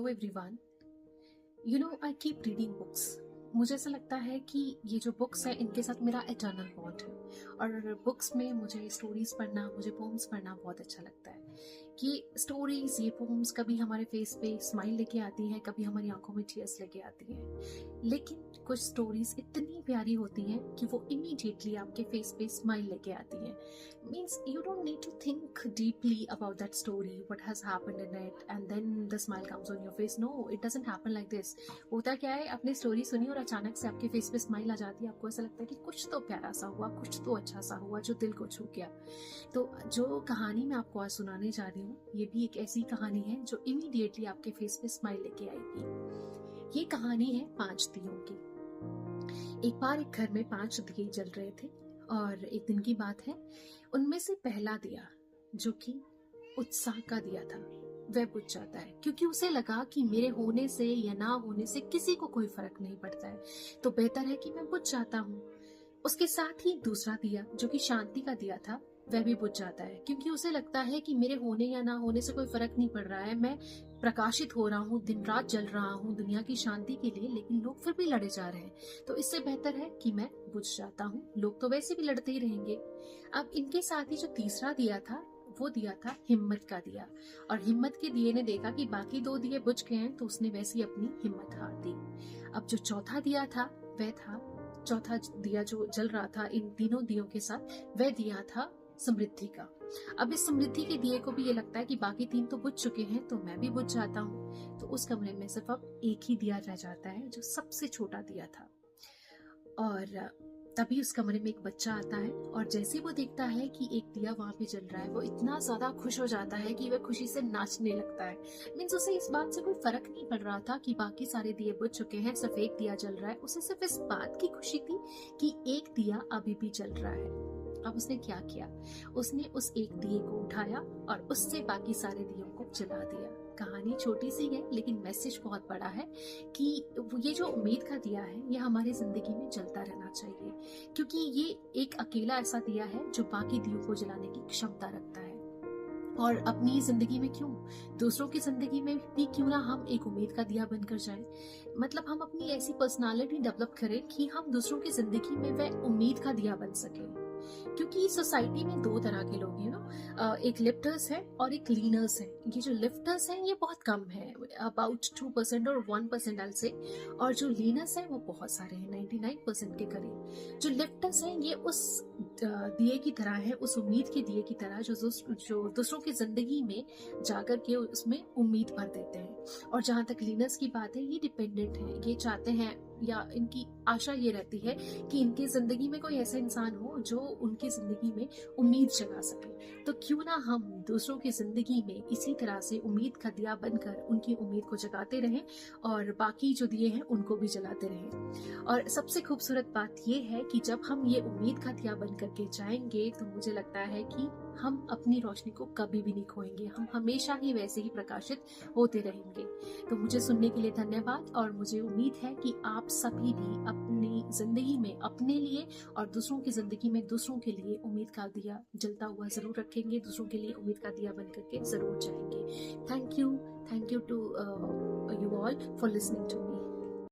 Hello everyone. I keep reading books. मुझे ऐसा लगता है कि ये जो बुक्स है इनके साथ मेरा एटर्नल बॉन्ड है। और बुक्स में मुझे स्टोरीज पढ़ना, मुझे पोम्स पढ़ना बहुत अच्छा लगता है। कि स्टोरीज, ये पोम्स कभी हमारे फेस पे स्माइल लेके आती हैं, कभी हमारी आंखों में टीयर्स लेके आती हैं। लेकिन कुछ स्टोरीज इतनी प्यारी होती हैं कि वो इमीडिएटली आपके फेस पे स्माइल लेके आती हैं। Means you don't need to think deeply about that story, what has happened in it, and then the smile comes on your face. No, it doesn't happen like this. होता क्या है, अपनी story सुनी और अचानक से आपके फेस पे स्माइल आ जाती है। आपको ऐसा लगता है कि कुछ तो प्यारा सा हुआ, कुछ तो अच्छा सा हुआ जो दिल को छू गया। तो जो कहानी मैं आपको आज सुनाने जा रही हूँ, ये भी एक ऐसी कहानी है जो इमीडिएटली आपके फेस पे स्माइल लेके आएगी। ये कहानी है 5 दियों की। एक बार एक घर में 5 दिए जल रहे थे और एक दिन की बात है, उनमें से पहला दिया, जो कि उत्साह का दिया था, वह बुझ जाता है। क्योंकि उसे लगा कि मेरे होने से या ना होने से किसी को कोई फर्क नहीं पड़ता है, तो बेहतर है कि मैं बुझ जाता हूँ। उसके साथ ही दूसरा दिया, जो कि शांति का दिया था, वह भी बुझ जाता है। क्योंकि उसे लगता है कि मेरे होने या ना होने से कोई फर्क नहीं पड़ रहा है, मैं प्रकाशित हो रहा हूँ, दिन रात जल रहा हूँ दुनिया की शांति के लिए, लेकिन लोग फिर भी लड़े जा रहे हैं। तो इससे बेहतर है कि मैं बुझ जाता हूँ, लोग तो वैसे भी लड़ते ही रहेंगे। अब इनके साथ ही जो तीसरा दिया था, वो दिया था हिम्मत का दिया। और हिम्मत के दिए ने देखा कि बाकी 2 दिए बुझ गए हैं, तो उसने वैसे ही अपनी हिम्मत हार दी। अब जो चौथा दिया था, वह था, चौथा दिया जो जल रहा था इन तीनों दियों के साथ, वह दिया था समृद्धि का। अब इस समृद्धि के दिए को भी ये लगता है कि बाकी 3 तो बुझ चुके हैं, तो मैं भी बुझ जाता हूँ। तो उस कमरे में सिर्फ अब एक ही दिया रह जाता है, जो सबसे छोटा दिया था। और तभी उस कमरे में एक बच्चा आता है, और जैसे वो देखता है कि एक दिया वहां पे जल रहा है, वो इतना ज्यादा खुश हो जाता है कि वह खुशी से नाचने लगता है। मीन्स उसे इस बात से कोई फर्क नहीं पड़ रहा था कि बाकी सारे दिए बुझ चुके हैं, सिर्फ एक दिया जल रहा है। उसे सिर्फ इस बात की खुशी थी कि एक दिया अभी भी जल रहा है। अब उसने क्या किया, उसने उस एक दिए को उठाया और उससे बाकी सारे दियों को जला दिया। कहानी छोटी सी है, लेकिन मैसेज बहुत बड़ा है कि ये जो उम्मीद का दिया है, ये हमारी जिंदगी में जलता रहना चाहिए। क्योंकि ये एक अकेला ऐसा दिया है जो बाकी दियों को जलाने की क्षमता रखता है। और अपनी जिंदगी में क्यों, दूसरों की जिंदगी में भी क्यों ना हम एक उम्मीद का दिया बनकर जाएं। मतलब हम अपनी ऐसी पर्सनालिटी डेवलप करें कि हम दूसरों की जिंदगी में वह उम्मीद का दिया बन सके। क्योंकि सोसाइटी में 2 तरह के लोग हैं ना, एक लिफ्टर्स है और एक लीनर्स है। ये जो लिफ्टर्स हैं ये बहुत कम है, अबाउट 2% और 1% डाल से। और जो लीनर्स हैं वो बहुत सारे हैं, 99% के करीब। जो लिफ्टर्स हैं ये उस दिए की तरह है, उस उम्मीद के दिए की तरह, जो दूसरों की जिंदगी में जाकर के उसमें उम्मीद भर देते हैं। और जहां तक लीनर्स की बात है, ये डिपेंडेंट है, ये चाहते हैं या इनकी आशा ये रहती है कि इनकी जिंदगी में कोई ऐसा इंसान हो जो उनकी जिंदगी में उम्मीद जगा सके। तो क्यों ना हम दूसरों की जिंदगी में इसी तरह से उम्मीद का दिया बनकर उनकी उम्मीद को जगाते रहें, और बाकी जो दिए हैं उनको भी जलाते रहें। और सबसे खूबसूरत बात ये है कि जब हम ये उम्मीद का दिया बन करके जाएंगे, तो मुझे लगता है कि हम अपनी रोशनी को कभी भी नहीं खोएंगे, हम हमेशा ही वैसे ही प्रकाशित होते रहेंगे। तो मुझे सुनने के लिए धन्यवाद, और मुझे उम्मीद है कि आप सभी भी अपनी जिंदगी में अपने लिए और दूसरों की जिंदगी में दूसरों के लिए उम्मीद का दिया जलता हुआ जरूर रखेंगे, दूसरों के लिए उम्मीद का दिया बन करके जरूर जाएंगे। Thank you to you all for listening to me.